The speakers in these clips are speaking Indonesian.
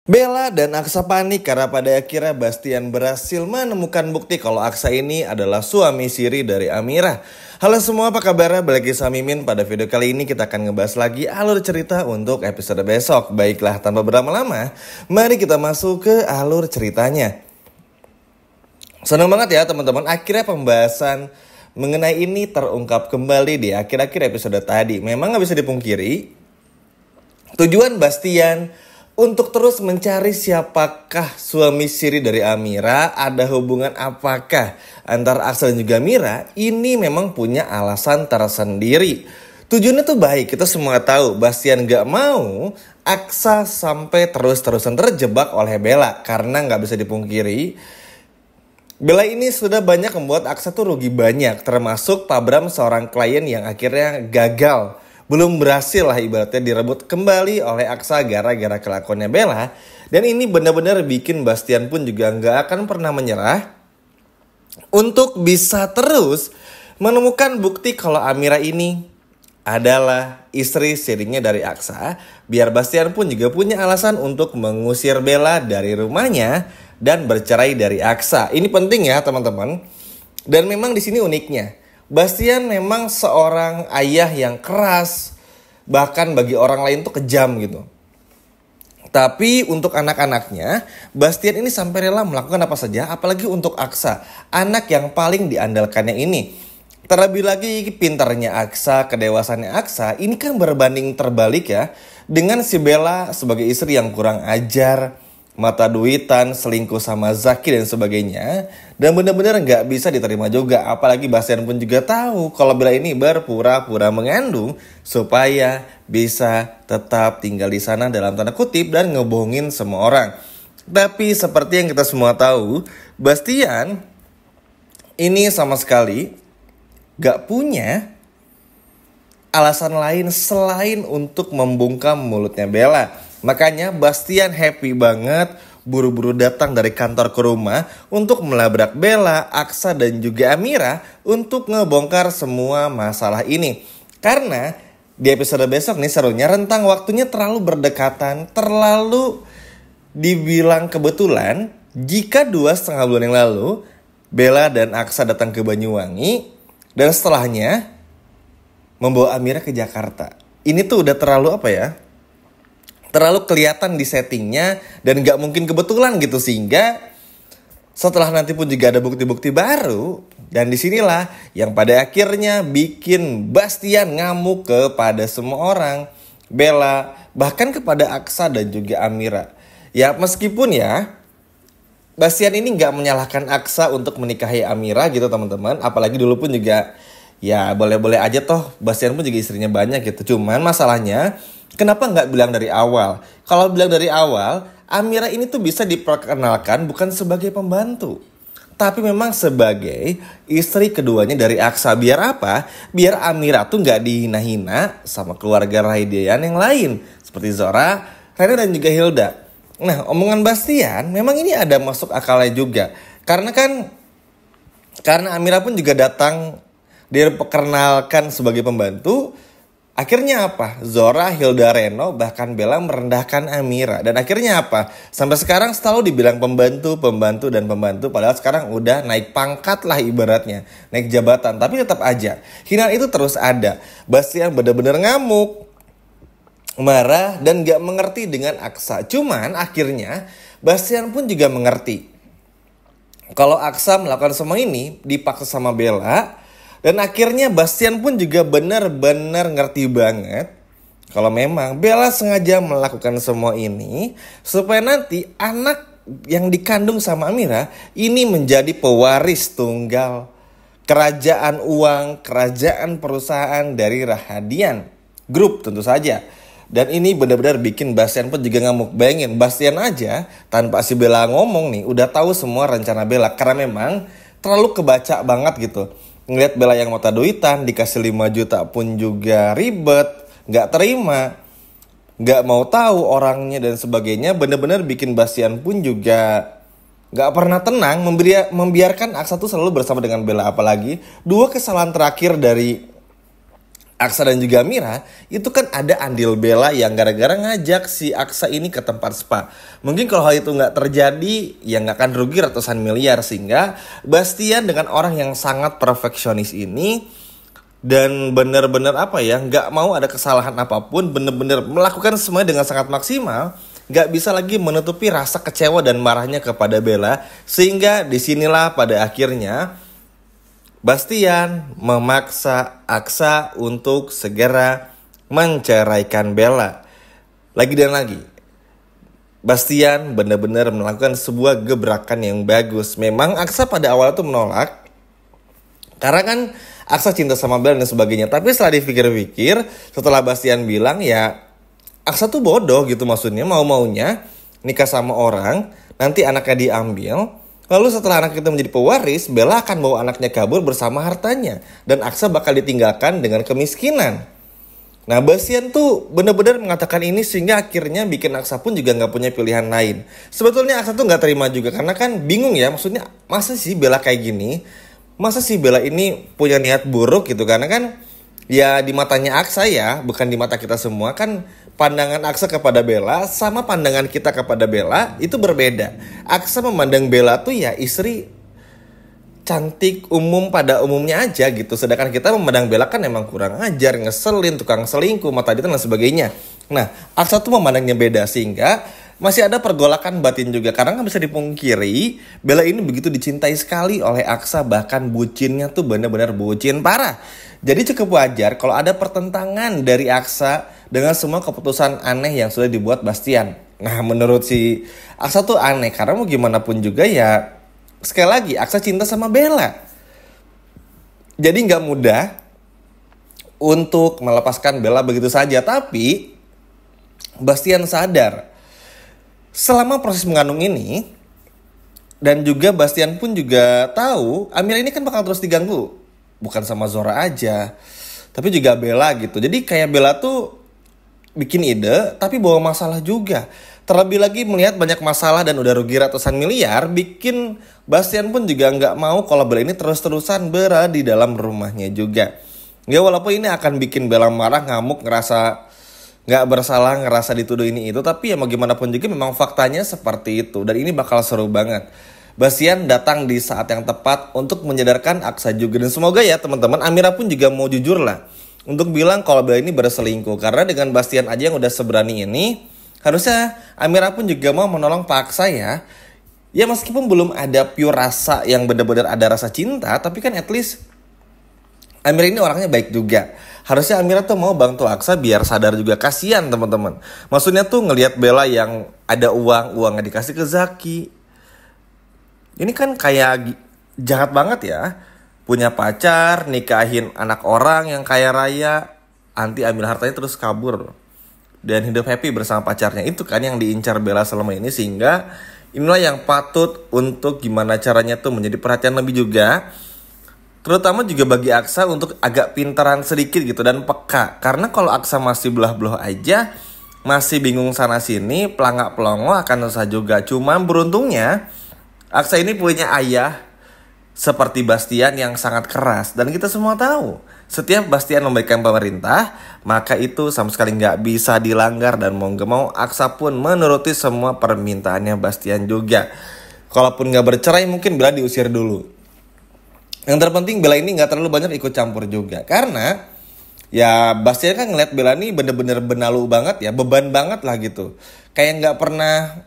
Bella dan Aksa panik karena pada akhirnya Bastian berhasil menemukan bukti kalau Aksa ini adalah suami siri dari Amira. Halo semua, apa kabar? Balik lagi sama Mimin. Pada video kali ini kita akan ngebahas lagi alur cerita untuk episode besok. Baiklah, tanpa berlama-lama, mari kita masuk ke alur ceritanya. Senang banget ya teman-teman, akhirnya pembahasan mengenai ini terungkap kembali di akhir-akhir episode tadi. Memang gak bisa dipungkiri, tujuan Bastian untuk terus mencari siapakah suami siri dari Amira, ada hubungan apakah antara Aksa dan juga Amira, ini memang punya alasan tersendiri. Tujuannya tuh baik, kita semua tahu Bastian gak mau Aksa sampai terus-terusan terjebak oleh Bella. Karena gak bisa dipungkiri, Bella ini sudah banyak membuat Aksa tuh rugi banyak, termasuk Pak Bram seorang klien yang akhirnya gagal. Belum berhasil lah ibaratnya direbut kembali oleh Aksa gara-gara kelakuannya Bella. Dan ini benar-benar bikin Bastian pun juga nggak akan pernah menyerah untuk bisa terus menemukan bukti kalau Amira ini adalah istri sirinya dari Aksa. Biar Bastian pun juga punya alasan untuk mengusir Bella dari rumahnya dan bercerai dari Aksa. Ini penting ya teman-teman. Dan memang di sini uniknya, Bastian memang seorang ayah yang keras, bahkan bagi orang lain tuh kejam gitu. Tapi untuk anak-anaknya, Bastian ini sampai rela melakukan apa saja, apalagi untuk Aksa, anak yang paling diandalkannya ini. Terlebih lagi pintarnya Aksa, kedewasannya Aksa, ini kan berbanding terbalik ya, dengan si Bella sebagai istri yang kurang ajar, mata duitan, selingkuh sama Zaki dan sebagainya. Dan benar-benar gak bisa diterima juga. Apalagi Bastian pun juga tahu kalau Bella ini berpura-pura mengandung supaya bisa tetap tinggal di sana dalam tanda kutip dan ngebohongin semua orang. Tapi seperti yang kita semua tahu, Bastian ini sama sekali gak punya alasan lain selain untuk membungkam mulutnya Bella. Makanya Bastian happy banget buru-buru datang dari kantor ke rumah untuk melabrak Bella, Aksa dan juga Amira untuk ngebongkar semua masalah ini. Karena di episode besok nih serunya rentang waktunya terlalu berdekatan, terlalu dibilang kebetulan jika 2,5 bulan yang lalu Bella dan Aksa datang ke Banyuwangi dan setelahnya membawa Amira ke Jakarta. Ini tuh udah terlalu terlalu kelihatan di settingnya dan gak mungkin kebetulan gitu, sehingga setelah nanti pun juga ada bukti-bukti baru. Dan disinilah yang pada akhirnya bikin Bastian ngamuk kepada semua orang, Bella, bahkan kepada Aksa dan juga Amira. Ya meskipun ya Bastian ini gak menyalahkan Aksa untuk menikahi Amira gitu teman-teman. Apalagi dulu pun juga ya boleh-boleh aja toh, Bastian pun juga istrinya banyak gitu. Cuman masalahnya kenapa nggak bilang dari awal? Kalau bilang dari awal, Amira ini tuh bisa diperkenalkan bukan sebagai pembantu, tapi memang sebagai istri keduanya dari Aksa. Biar apa? Biar Amira tuh nggak dihina-hina sama keluarga Raidian yang lain, seperti Zora, Rena dan juga Hilda. Nah, omongan Bastian memang ini ada masuk akalnya juga. Karena Amira pun juga datang diperkenalkan sebagai pembantu. Akhirnya apa? Zora, Hilda, Reno, bahkan Bella merendahkan Amira. Dan akhirnya apa? Sampai sekarang selalu dibilang pembantu. Padahal sekarang udah naik pangkat lah ibaratnya. Naik jabatan. Tapi tetap aja hinaan itu terus ada. Bastian benar-benar ngamuk, marah, dan gak mengerti dengan Aksa. Cuman akhirnya Bastian pun juga mengerti kalau Aksa melakukan semua ini dipaksa sama Bella. Dan akhirnya Bastian pun juga benar-benar ngerti banget kalau memang Bella sengaja melakukan semua ini supaya nanti anak yang dikandung sama Amira ini menjadi pewaris tunggal kerajaan uang, kerajaan perusahaan dari Rahadian Group tentu saja. Dan ini benar-benar bikin Bastian pun juga ngamuk. Bayangin, Bastian aja tanpa si Bella ngomong nih udah tahu semua rencana Bella. Karena memang terlalu kebaca banget gitu. Ngeliat Bella yang mata duitan, dikasih 5 juta pun juga ribet, gak terima, gak mau tahu orangnya dan sebagainya. Bener-bener bikin Bastian pun juga gak pernah tenang, membiarkan Aksa tuh selalu bersama dengan Bella. Apalagi 2 kesalahan terakhir dari Aksa dan juga Mira, itu kan ada andil Bella yang gara-gara ngajak si Aksa ini ke tempat spa. Mungkin kalau hal itu nggak terjadi, ya nggak akan rugi ratusan miliar. Sehingga Bastian dengan orang yang sangat perfeksionis ini, dan bener-bener nggak mau ada kesalahan apapun, bener-bener melakukan semuanya dengan sangat maksimal, nggak bisa lagi menutupi rasa kecewa dan marahnya kepada Bella. Sehingga disinilah pada akhirnya Bastian memaksa Aksa untuk segera menceraikan Bella. Lagi dan lagi, Bastian benar-benar melakukan sebuah gebrakan yang bagus. Memang Aksa pada awal itu menolak, karena kan Aksa cinta sama Bella dan sebagainya. Tapi setelah dipikir-pikir, setelah Bastian bilang ya Aksa tuh bodoh gitu, maksudnya mau-maunya nikah sama orang, nanti anaknya diambil. Lalu setelah anak itu menjadi pewaris, Bella akan bawa anaknya kabur bersama hartanya. Dan Aksa bakal ditinggalkan dengan kemiskinan. Nah, Bastian tuh benar-benar mengatakan ini sehingga akhirnya bikin Aksa pun juga gak punya pilihan lain. Sebetulnya Aksa tuh gak terima juga karena kan bingung ya. Maksudnya masa sih Bella kayak gini? Masa sih Bella ini punya niat buruk gitu? Karena kan ya di matanya Aksa ya, bukan di mata kita semua kan. Pandangan Aksa kepada Bella sama pandangan kita kepada Bella itu berbeda. Aksa memandang Bella tuh ya istri cantik umum pada umumnya aja gitu. Sedangkan kita memandang Bella kan emang kurang ajar, ngeselin, tukang selingkuh, mata duitan dan sebagainya. Nah, Aksa tuh memandangnya beda sehingga masih ada pergolakan batin juga. Karena nggak bisa dipungkiri, Bella ini begitu dicintai sekali oleh Aksa. Bahkan bucinnya tuh benar-benar bucin parah. Jadi cukup wajar kalau ada pertentangan dari Aksa dengan semua keputusan aneh yang sudah dibuat Bastian. Nah, menurut si Aksa tuh aneh karena mau gimana pun juga ya, sekali lagi Aksa cinta sama Bella. Jadi nggak mudah untuk melepaskan Bella begitu saja. Tapi Bastian sadar selama proses mengandung ini, dan juga Bastian pun juga tahu Amira ini kan bakal terus diganggu. Bukan sama Zora aja, tapi juga Bella gitu. Jadi kayak Bella tuh bikin ide tapi bawa masalah juga. Terlebih lagi melihat banyak masalah dan udah rugi ratusan miliar, bikin Bastian pun juga nggak mau kalau Bella ini terus-terusan berada di dalam rumahnya juga. Ya walaupun ini akan bikin Bella marah, ngamuk, ngerasa nggak bersalah, ngerasa dituduh ini itu, tapi ya mau gimana pun juga memang faktanya seperti itu. Dan ini bakal seru banget. Bastian datang di saat yang tepat untuk menyadarkan Aksa juga. Dan semoga ya teman-teman, Amira pun juga mau jujur lah untuk bilang kalau Bella ini berselingkuh. Karena dengan Bastian aja yang udah seberani ini, harusnya Amira pun juga mau menolong Pak Aksa ya. Ya meskipun belum ada pure rasa yang benar-benar ada rasa cinta, tapi kan at least Amira ini orangnya baik juga. Harusnya Amira tuh mau bantu Aksa biar sadar juga. Kasihan teman-teman. Maksudnya tuh ngelihat Bella yang ada uangnya dikasih ke Zaki. Ini kan kayak jahat banget ya. Punya pacar, nikahin anak orang yang kaya raya, anti ambil hartanya terus kabur. Dan hidup happy bersama pacarnya. Itu kan yang diincar Bella selama ini. Sehingga inilah yang patut untuk gimana caranya tuh menjadi perhatian lebih juga. Terutama juga bagi Aksa untuk agak pintaran sedikit gitu dan peka. Karena kalau Aksa masih belah-belah aja, masih bingung sana sini, pelangak pelongo akan susah juga. Cuma beruntungnya Aksa ini punya ayah seperti Bastian yang sangat keras. Dan kita semua tahu, setiap Bastian memberikan pemerintah, maka itu sama sekali nggak bisa dilanggar. Dan mau gak mau Aksa pun menuruti semua permintaannya Bastian juga. Kalaupun nggak bercerai mungkin Bella diusir dulu. Yang terpenting Bella ini nggak terlalu banyak ikut campur juga. Karena ya Bastian kan ngeliat Bella ini bener-bener benalu banget ya, beban banget lah gitu. Kayak nggak pernah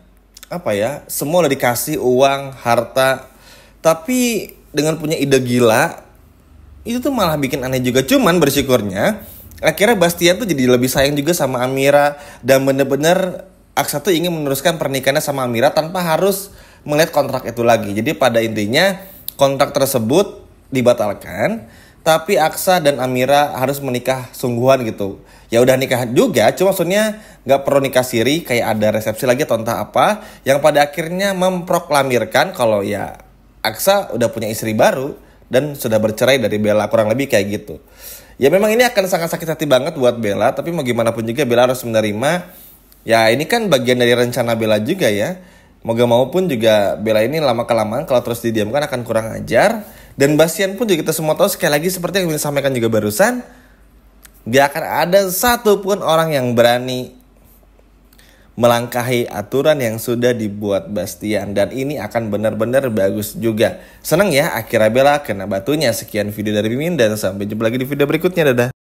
semua udah dikasih uang, harta, tapi dengan punya ide gila, itu tuh malah bikin aneh juga. Cuman bersyukurnya akhirnya Bastian tuh jadi lebih sayang juga sama Amira. Dan bener-bener Aksa tuh ingin meneruskan pernikahannya sama Amira tanpa harus melihat kontrak itu lagi. Jadi pada intinya kontrak tersebut dibatalkan, tapi Aksa dan Amira harus menikah sungguhan gitu. Ya udah nikah juga, cuma maksudnya nggak perlu nikah siri kayak ada resepsi lagi atau entah apa, yang pada akhirnya memproklamirkan kalau ya Aksa udah punya istri baru dan sudah bercerai dari Bella, kurang lebih kayak gitu. Ya memang ini akan sangat sakit hati banget buat Bella, tapi mau gimana pun juga Bella harus menerima. Ya ini kan bagian dari rencana Bella juga ya. Mau gak mau pun juga Bella ini lama kelamaan kalau terus didiamkan akan kurang ajar. Dan Bastian pun juga kita semua tahu sekali lagi seperti yang disampaikan juga barusan, Gak akan ada satupun orang yang berani melangkahi aturan yang sudah dibuat Bastian. Dan ini akan benar-benar bagus juga. Seneng ya akhirnya Bella kena batunya. Sekian video dari Mimin dan sampai jumpa lagi di video berikutnya. Dadah.